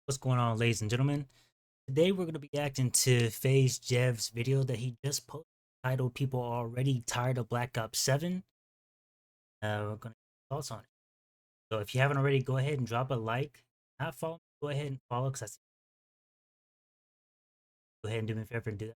What's going on, ladies and gentlemen? Today we're going to be reacting to FaZe Jev's video that he just posted titled "People Are Already Tired of Black Ops 7." We're going to get thoughts on it. So if you haven't already, go ahead and drop a like. Not follow, go ahead and follow because go ahead and do me a favor and do that.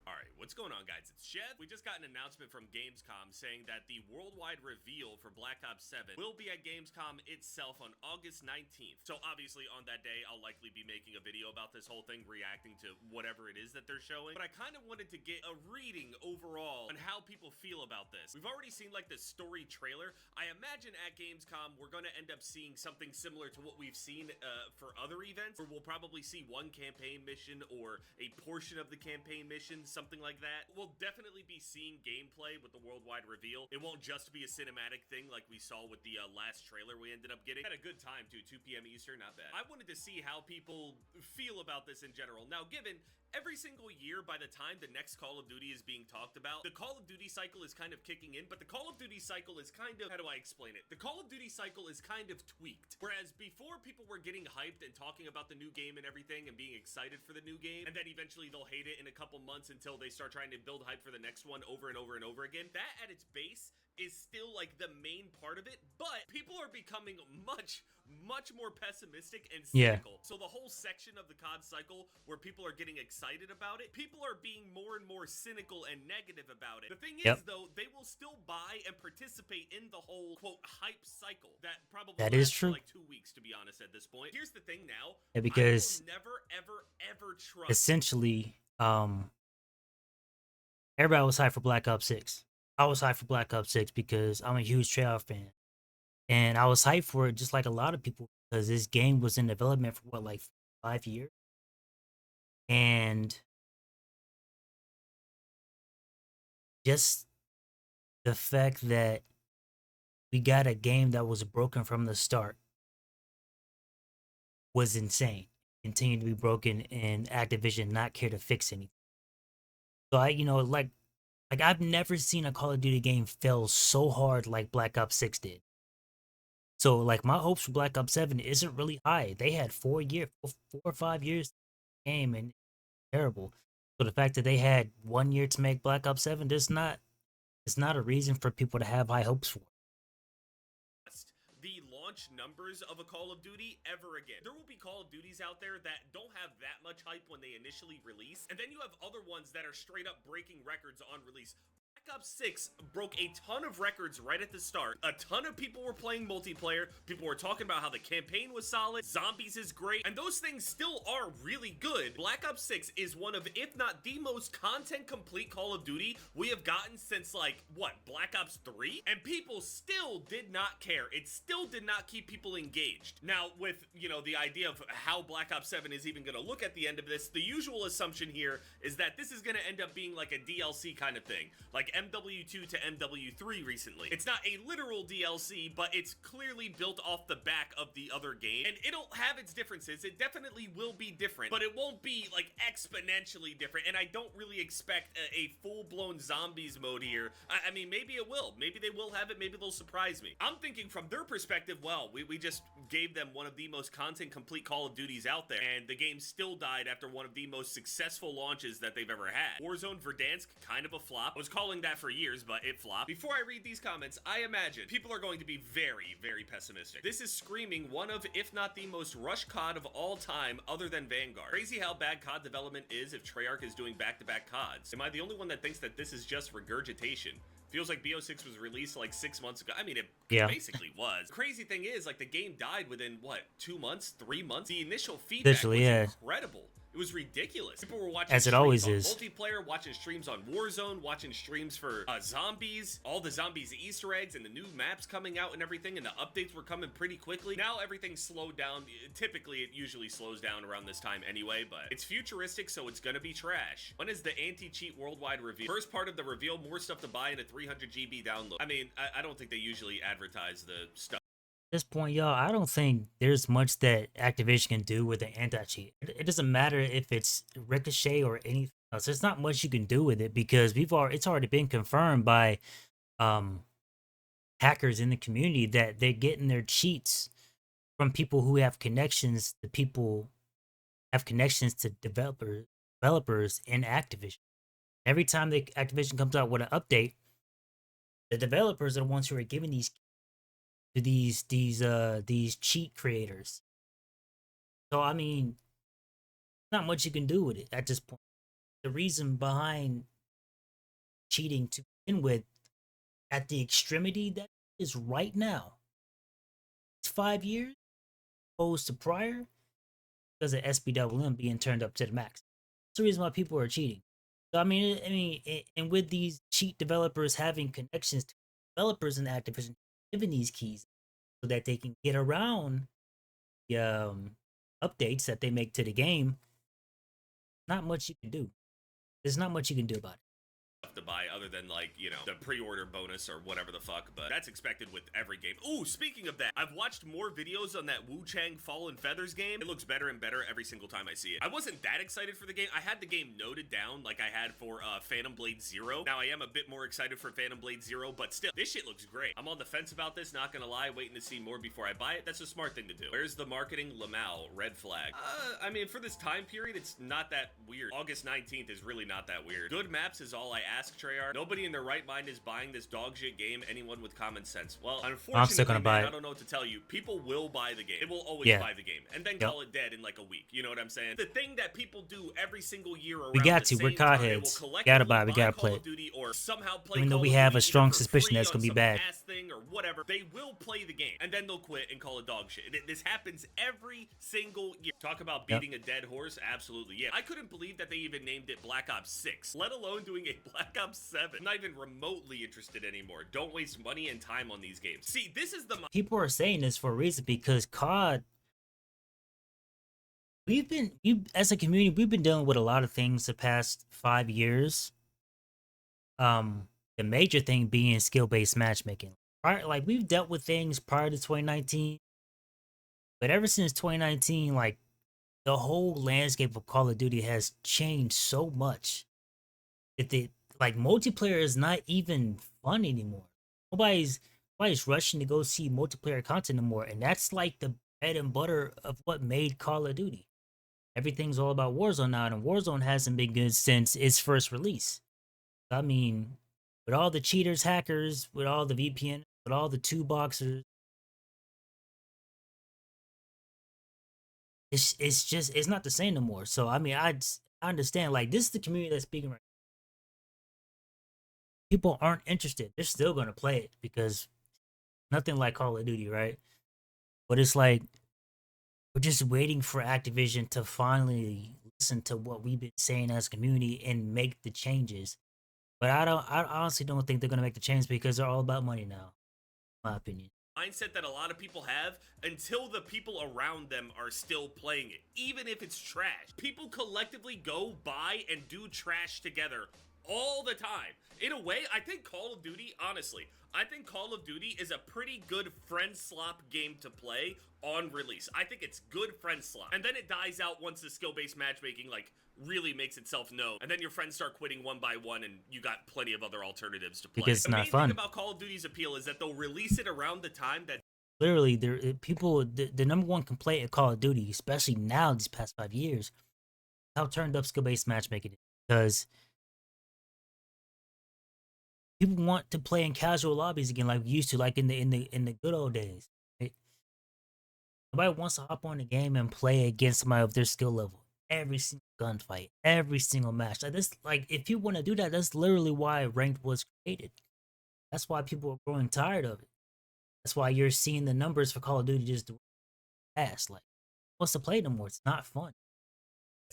Alright, what's going on, guys? It's Jev. We just got an announcement from Gamescom saying that the worldwide reveal for Black Ops 7 will be at Gamescom itself on August 19th. So obviously on that day, I'll likely be making a video about this whole thing, reacting to whatever it is that they're showing. But I kind of wanted to get a reading overall on how people feel about this. We've already seen like the story trailer. I imagine at Gamescom, we're going to end up seeing something similar to what we've seen for other events, where we'll probably see one campaign mission or a portion of the campaign mission, something like that. We'll definitely be seeing gameplay with the worldwide reveal. It won't just be a cinematic thing like we saw with the last trailer we ended up getting. Had a good time too, 2 p.m. Eastern, not bad. I wanted to see how people feel about this in general. Now, given every single year, by the time the next Call of Duty is being talked about, the Call of Duty cycle is kind of kicking in, but the Call of Duty cycle is kind of, how do I explain it? The Call of Duty cycle is kind of tweaked. Whereas before, people were getting hyped and talking about the new game and everything and being excited for the new game, and then eventually they'll hate it in a couple months until they start trying to build hype for the next one over and over and over again. That at its base is still like the main part of it, but people are becoming much more pessimistic and Yeah, cynical. So the whole section of the COD cycle where people are getting excited about it, people are being more and more cynical and negative about it. The thing is, yep, though, they will still buy and participate in the whole quote hype cycle that probably that is lasts for true. like 2 weeks, to be honest. At this point, here's the thing now: Yeah, I will because never ever trust. essentially, everybody was hyped for Black Ops 6. I was hyped for Black Ops 6 because I'm a huge Treyarch fan. And I was hyped for it just like a lot of people because this game was in development for what, like 5 years? And just the fact that we got a game that was broken from the start was insane. Continued to be broken and Activision not care to fix anything. So like I've never seen a Call of Duty game fail so hard like Black Ops 6 did. So like my hopes for Black Ops 7 isn't really high. They had 4 or 5 years game and terrible. So the fact that they had 1 year to make Black Ops 7, it's not a reason for people to have high hopes for. The launch numbers of a Call of Duty ever again. There will be Call of Duties out there that don't have that much hype when they initially release, and then you have other ones that are straight up breaking records on release. Black Ops 6 broke a ton of records right at the start. A ton of people were playing multiplayer. People were talking about how the campaign was solid. Zombies is great. And those things still are really good. Black Ops 6 is one of, if not the most content complete Call of Duty we have gotten since, like, what, Black Ops 3? And people still did not care. It still did not keep people engaged. Now, with, you know, the idea of how Black Ops 7 is even going to look at the end of this, the usual assumption here is that this is going to end up being like a DLC kind of thing. Like MW2 to MW3 recently. It's not a literal DLC, but it's clearly built off the back of the other game, and it'll have its differences. It definitely will be different, but it won't be like exponentially different, and I don't really expect a full-blown zombies mode here. I mean, maybe it will. Maybe they will have it. Maybe they'll surprise me. I'm thinking from their perspective, well, we just gave them one of the most content-complete Call of Duties out there, and the game still died after one of the most successful launches that they've ever had. Warzone Verdansk, kind of a flop. I was calling that for years, but it flopped. Before I read these comments, I imagine people are going to be very pessimistic. This is screaming one of, if not the most rushed COD of all time other than Vanguard. Crazy how bad COD development is if Treyarch is doing back-to-back CODs. Am I the only one that thinks that this is just regurgitation? Feels like BO6 was released like 6 months ago. I mean, it Yeah, basically was. Crazy thing is, like, the game died within, what, 2 months, 3 months? The initial feedback literally, was yeah, incredible. It was ridiculous. People were watching as it streams always on is. multiplayer, watching streams on Warzone, watching streams for zombies, all the zombies Easter eggs and the new maps coming out and everything, and the updates were coming pretty quickly. Now everything's slowed down. Typically, it usually slows down around this time anyway, but it's futuristic, so it's gonna be trash. When is the anti-cheat worldwide reveal? First part of the reveal, more stuff to buy in a 300 GB download. I mean, I don't think they usually advertise the stuff. At this point, y'all, I don't think there's much that Activision can do with the anti-cheat. It doesn't matter if it's Ricochet or anything else. There's not much you can do with it because it's already been confirmed by um hackers in the community that they're getting their cheats from people who have connections to people have connections to developers in Activision. Every time the Activision comes out with an update, the developers are the ones who are giving these to these cheat creators. So I mean, not much you can do with it at this point. The reason behind cheating to begin with, at the extremity that is right now, it's 5 years opposed to prior because of SBWM being turned up to the max. That's the reason why people are cheating. So and with these cheat developers having connections to developers in Activision, giving these keys so that they can get around the updates that they make to the game, not much you can do. There's not much you can do about it. To buy other than, like, you know, the pre-order bonus or whatever the fuck, but that's expected with every game. Ooh, speaking of that, I've watched more videos on that Wu Chang Fallen Feathers game. It looks better and better every single time I see it. I wasn't that excited for the game. I had the game noted down like I had for Phantom Blade Zero. Now I am a bit more excited for Phantom Blade Zero, but still, this shit looks great. I'm on the fence about this, not gonna lie, waiting to see more before I buy it. That's a smart thing to do. Where's the marketing? Lamau, red flag. I mean, for this time period, it's not that weird. August 19th is really not that weird. Good maps is all I ask, Treyarch. Nobody in their right mind is buying this dog shit game. Anyone with common sense. Well, unfortunately, I'm still gonna buy it. I don't know what to tell you. People will buy the game. They will always Yeah. buy the game and then call it dead in like a week. You know what I'm saying? The thing that people do every single year around We got the to. We're same COD time, they will heads. collectively Gotta buy. We gotta Call play of it. Duty or somehow play Even though Call we of have Duty a strong either for suspicion free that's on gonna be some bad. ass thing or whatever. They will play the game and then they'll quit and call it dog shit. This happens every single year. Talk about beating a dead horse. Absolutely. Yeah. I couldn't believe that they even named it Black Ops 6, let alone doing a Black Ops 7. I'm not even remotely interested anymore. Don't waste money and time on these games. See, this is the People are saying this for a reason because COD. As a community, we've been dealing with a lot of things the past 5 years. The major thing being skill-based matchmaking. Right, like we've dealt with things prior to 2019, but ever since 2019, like the whole landscape of Call of Duty has changed so much that the like multiplayer is not even fun anymore. Nobody's nobody's rushing to go see multiplayer content anymore, and that's like the bread and butter of what made Call of Duty. Everything's all about Warzone now, and Warzone hasn't been good since its first release. I mean, with all the cheaters, hackers, with all the VPN, with all the two boxers, it's not the same no more. So I mean, I understand. Like this is the community that's speaking right. People aren't interested. They're still gonna play it because nothing like Call of Duty, right? But it's like we're just waiting for Activision to finally listen to what we've been saying as a community and make the changes. But I honestly don't think they're gonna make the change because they're all about money now, in my opinion. Mindset that a lot of people have until the people around them are still playing it, even if it's trash. People collectively go buy and do trash together all the time. In a way, I think Call of Duty, honestly, I think Call of Duty is a pretty good friend slop game to play on release. I think it's good friend slop. And then it dies out once the skill-based matchmaking, like, really makes itself known. And then your friends start quitting one by one and you got plenty of other alternatives to play. Because it's the not main fun. thing about Call of Duty's appeal is that they'll release it around the time that Literally, the number one complaint of Call of Duty, especially now these past 5 years, how turned up skill based matchmaking is. Because people want to play in casual lobbies again, like we used to, like in the good old days. Right? Nobody wants to hop on the game and play against somebody of their skill level. Every single gunfight, every single match. Like this, like if you want to do that, that's literally why ranked was created. That's why people are growing tired of it. That's why you're seeing the numbers for Call of Duty just fast. Like, who wants to play no more? It's not fun.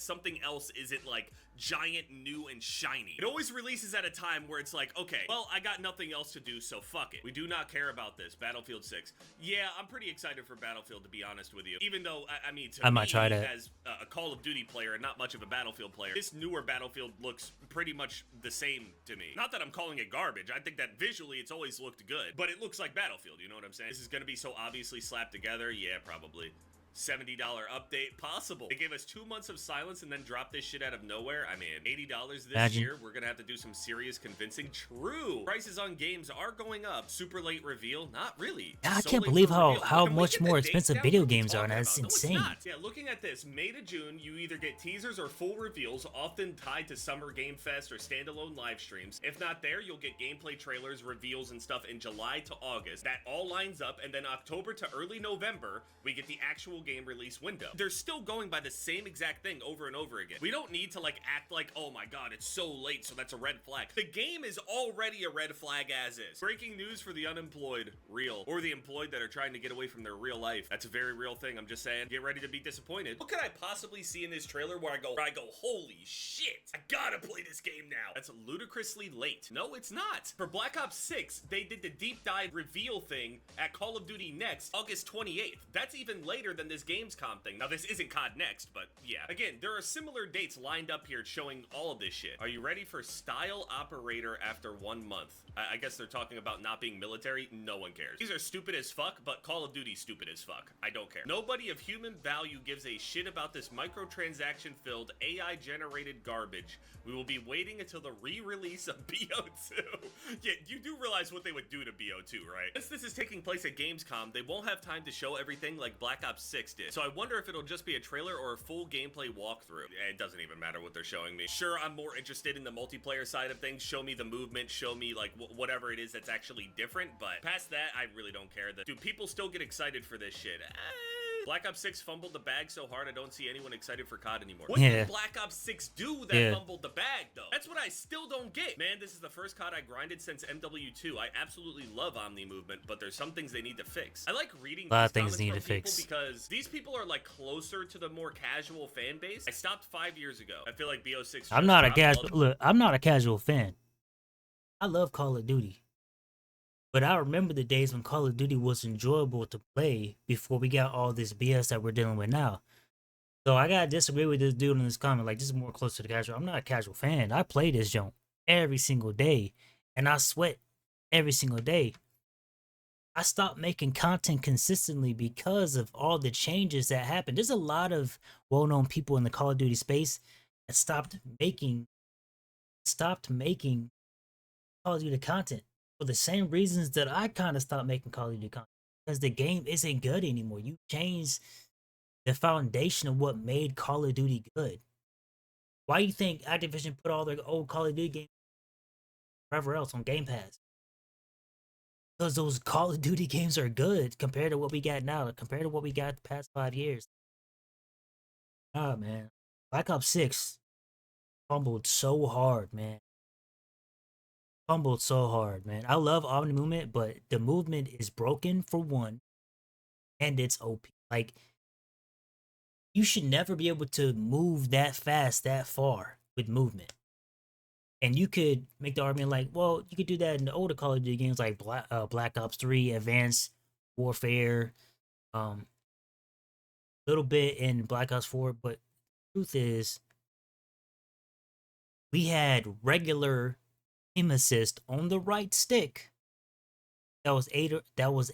something else isn't like giant, new, and shiny. It always releases at a time where it's like, okay, well, I got nothing else to do, so fuck it. We do not care about this. Battlefield 6. Yeah, I'm pretty excited for Battlefield, to be honest with you. Even though, I mean, to I me, might try that. as a Call of Duty player and not much of a Battlefield player, this newer Battlefield looks pretty much the same to me. Not that I'm calling it garbage. I think that visually it's always looked good, but it looks like Battlefield, you know what I'm saying? This is gonna be so obviously slapped together. Yeah, probably. $70 update possible. They gave us 2 months of silence and then dropped this shit out of nowhere. I mean, $80 this Imagine. year. We're gonna have to do some serious convincing. True. Prices on games are going up. Super late reveal? Not really. I So can't late believe for how reveal. how Can we much get the more dates expensive down? video What are we games are talking now. That's about? No, it's insane. not. Yeah, looking at this, May to June, you either get teasers or full reveals, often tied to Summer Game Fest or standalone live streams. If not there, you'll get gameplay trailers, reveals, and stuff in July to August. That all lines up, and then October to early November, we get the actual game release window. They're still going by the same exact thing over and over again. We don't need to like act like, oh my god, it's so late, so that's a red flag. The game is already a red flag as is. Breaking news for the unemployed, real, or the employed that are trying to get away from their real life. That's a very real thing. I'm just saying, get ready to be disappointed. What could I possibly see in this trailer where I go, holy shit, I gotta play this game now? That's ludicrously late. No, it's not. For Black Ops 6, they did the deep dive reveal thing at Call of Duty Next, August 28th. That's even later than this Gamescom thing. Now, this isn't COD Next, but yeah. Again, there are similar dates lined up here showing all of this shit. Are you ready for Style Operator after 1 month? I guess they're talking about not being military. No one cares. These are stupid as fuck, but Call of Duty's stupid as fuck. I don't care. Nobody of human value gives a shit about this microtransaction-filled, AI-generated garbage. We will be waiting until the re-release of BO2. Yeah, you do realize what they would do to BO2, right? Since this is taking place at Gamescom, they won't have time to show everything like Black Ops 6 did. So I wonder if it'll just be a trailer or a full gameplay walkthrough. It doesn't even matter what they're showing me. Sure, I'm more interested in the multiplayer side of things. Show me the movement, show me like whatever it is that's actually different, but past that, I really don't care. Do people still get excited for this shit? Black Ops 6 fumbled the bag so hard I don't see anyone excited for COD anymore. What did Black Ops 6 do that fumbled the bag, though? That's what I still don't get. Man, this is the first COD I grinded since MW2. I absolutely love Omni movement, but there's some things they need to fix. I like reading A lot of these things need comments to from people fix. because these people are like closer to the more casual fan base. I stopped 5 years ago. I feel like BO6. I'm not a casual. Look, I'm not a casual fan. I love Call of Duty. But I remember the days when Call of Duty was enjoyable to play before we got all this BS that we're dealing with now. So I gotta disagree with this dude in this comment. Like, this is more close to the casual. I'm not a casual fan. I play this junk every single day. And I sweat every single day. I stopped making content consistently because of all the changes that happened. There's a lot of well-known people in the Call of Duty space that stopped making Call of Duty content for the same reasons that I kind of stopped making Call of Duty content, because the game isn't good anymore. You changed the foundation of what made Call of Duty good. Why do you think Activision put all their old Call of Duty games forever else on Game Pass? Because those Call of Duty games are good compared to what we got now, compared to what we got the past 5 years. Ah, man. Black Ops 6 fumbled so hard, man. Fumbled so hard, man. I love Omni movement, but the movement is broken for one, and it's OP. Like, you should never be able to move that fast, that far with movement. And you could make the argument like, well, you could do that in the older Call of Duty games like Black Ops 3, Advanced Warfare, little bit in Black Ops 4, but the truth is, we had regular aim assist on the right stick that was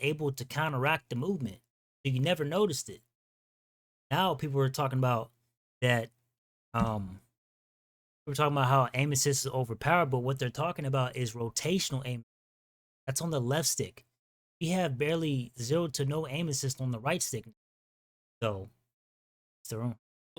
able to counteract the movement. So you never noticed it. Now people are talking about that. We're talking about how aim assist is overpowered, but what they're talking about is rotational aim. That's on the left stick. We have barely 0 to no aim assist on the right stick. So it's their own.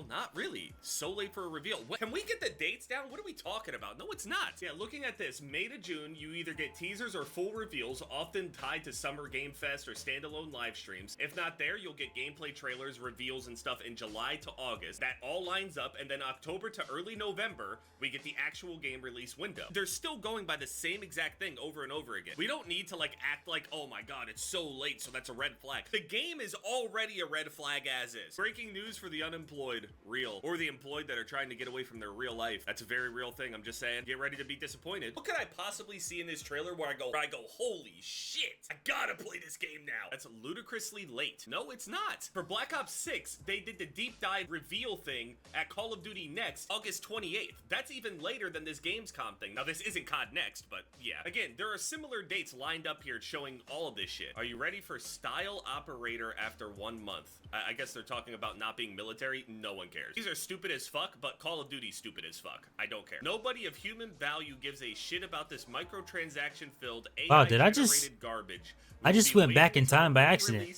Not really. So late for a reveal. Can we get the dates down? What are we talking about? No, it's not. Yeah, looking at this, May to June, you either get teasers or full reveals, often tied to Summer Game Fest or standalone live streams. If not there, you'll get gameplay trailers, reveals, and stuff in July to August. That all lines up, and then October to early November, we get the actual game release window. They're still going by the same exact thing over and over again. We don't need to like act like, oh my god, it's so late, so that's a red flag. The game is already a red flag as is. Breaking news for the unemployed, real, or the employed that are trying to get away from their real life. That's a very real thing. I'm just saying, get ready to be disappointed. What could I possibly see in this trailer where I go, holy shit, I gotta play this game now? That's ludicrously late. No, it's not. For Black Ops 6, they did the deep dive reveal thing at Call of Duty Next, August 28th. That's even later than this Gamescom thing. Now, this isn't COD Next, but yeah. Again, there are similar dates lined up here showing all of this shit. Are you ready for Style Operator after 1 month? I guess they're talking about not being military. No one cares. These are stupid as fuck, but Call of Duty's stupid as fuck. I don't care. Nobody of human value gives a shit about this microtransaction-filled AI-generated garbage. I just went back in time by accident.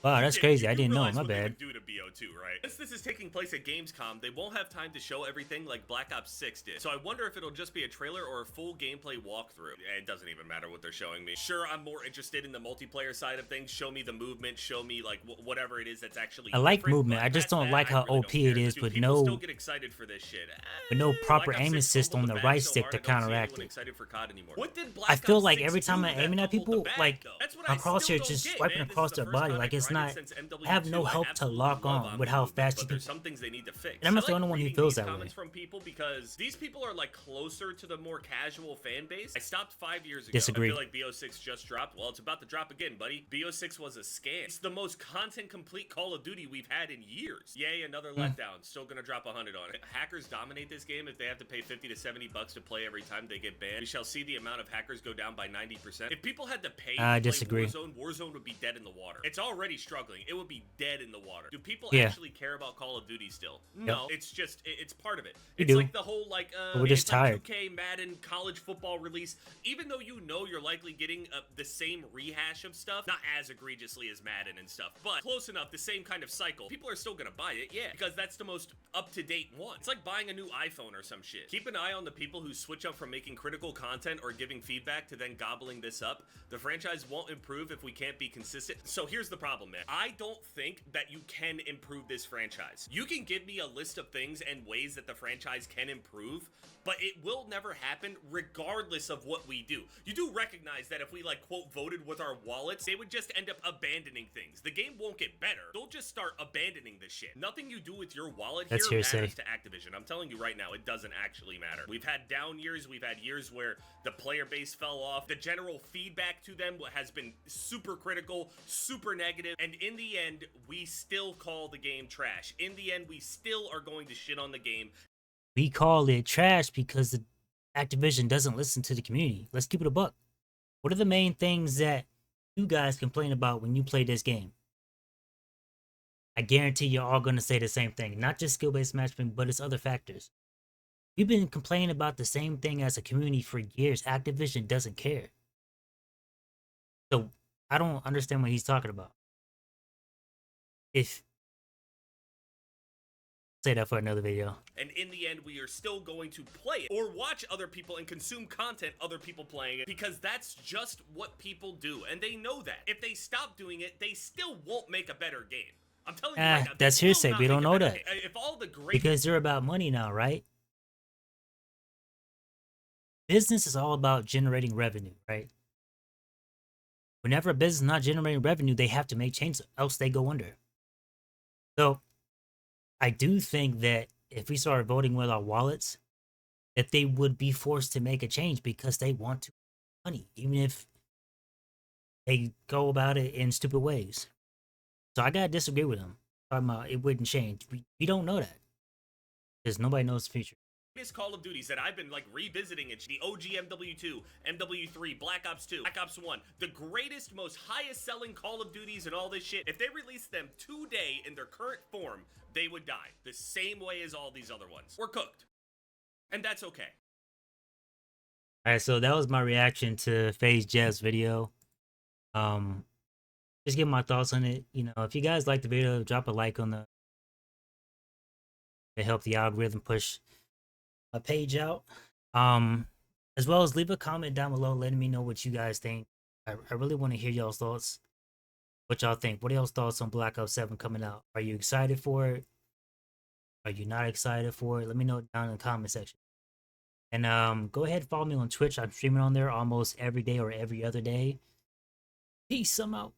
Wow, that's crazy. I didn't know. My bad. Do to BO2, right? Since this is taking place at Gamescom, they won't have time to show everything like Black Ops 6 did. So I wonder if it'll just be a trailer or a full gameplay walkthrough. It doesn't even matter what they're showing me. Sure, I'm more interested in the multiplayer side of things. Show me the movement. Show me like whatever it is that's actually. I like movement. I just don't like how OP it is, but no. Still get excited for this shit. But no proper aim assist on the right stick to counteract it. I feel like every time I'm aiming at people, like my crosshair just swiping across their body, like it's not. I have no help to lock on with how fast you can. Some things they need to fix. And I'm not the only one who feels that way. From people because these people are like closer to the more casual fan base. I stopped 5 years ago. Disagree. I feel like BO6 just dropped. Well, it's about to drop again, buddy. BO6 was a scam. It's the most content-complete Call of Duty we've had in years. Yay, another letdown. Still gonna drop 100 on it. Hackers dominate this game if they have to pay 50 to 70 bucks to play every time they get banned. We shall see the amount of hackers go down by 90%. If people had to pay to disagree. play Warzone would be dead in the water. It's already struggling. It would be dead in the water. Do people actually care about Call of Duty still? No, it's just, it's part of it. It's like the whole, like, we're just tired. 2K, Madden, college football release. Even though you know you're likely getting the same rehash of stuff, not as egregiously as Madden and stuff, but close enough, the same kind of cycle. People are still gonna buy it, yeah, because that's the most up-to-date one. It's like buying a new iPhone or some shit. Keep an eye on the people who switch up from making critical content or giving feedback to then gobbling this up. The franchise won't improve if we can't be consistent. So here's the problem, man. I don't think that you can improve this franchise. You can give me a list of things and ways that the franchise can improve, but it will never happen regardless of what we do. You do recognize that if we, like, quote, voted with our wallets, they would just end up abandoning things. The game won't get better. They'll just start abandoning this shit. Nothing you do with your wallet here matters to Activision. I'm telling you right now, it doesn't actually matter. We've had down years. We've had years where the player base fell off. The general feedback to them has been super critical, super negative, and in the end, we still call the game trash. In the end, we still are going to shit on the game. We call it trash because the Activision doesn't listen to the community. Let's keep it a buck. What are the main things that you guys complain about when you play this game? I guarantee you're all going to say the same thing. Not just skill-based matchmaking, but it's other factors. You've been complaining about the same thing as a community for years. Activision doesn't care. So I don't understand what he's talking about. Say that for another video. And in the end, we are still going to play it or watch other people and consume content other people playing it because that's just what people do. And they know that. If they stop doing it, they still won't make a better game. I'm telling you right now. That's hearsay. We don't know that. If all the great because they're about money now, right? Business is all about generating revenue, right? Whenever a business is not generating revenue, they have to make changes, else they go under. So I do think that if we started voting with our wallets, that they would be forced to make a change because they want to make money, even if they go about it in stupid ways. So I gotta disagree with them. Talking about it wouldn't change. We don't know that because nobody knows the future. Call of Duties that I've been like revisiting it, the OG MW2, MW3, Black Ops 2, Black Ops 1, the greatest, most highest selling Call of Duties and all this shit. If they released them today in their current form, they would die the same way as all these other ones. We're cooked. And that's okay. Alright, so that was my reaction to FaZe Jev's video. Just give my thoughts on it. You know, if you guys like the video, drop a like on to help the algorithm push my page out. As well as leave a comment down below letting me know what you guys think. I really want to hear y'all's thoughts. What y'all think? What are y'all's thoughts on Black Ops 7 coming out? Are you excited for it? Are you not excited for it? Let me know down in the comment section. And go ahead and follow me on Twitch. I'm streaming on there almost every day or every other day. Peace. I'm out.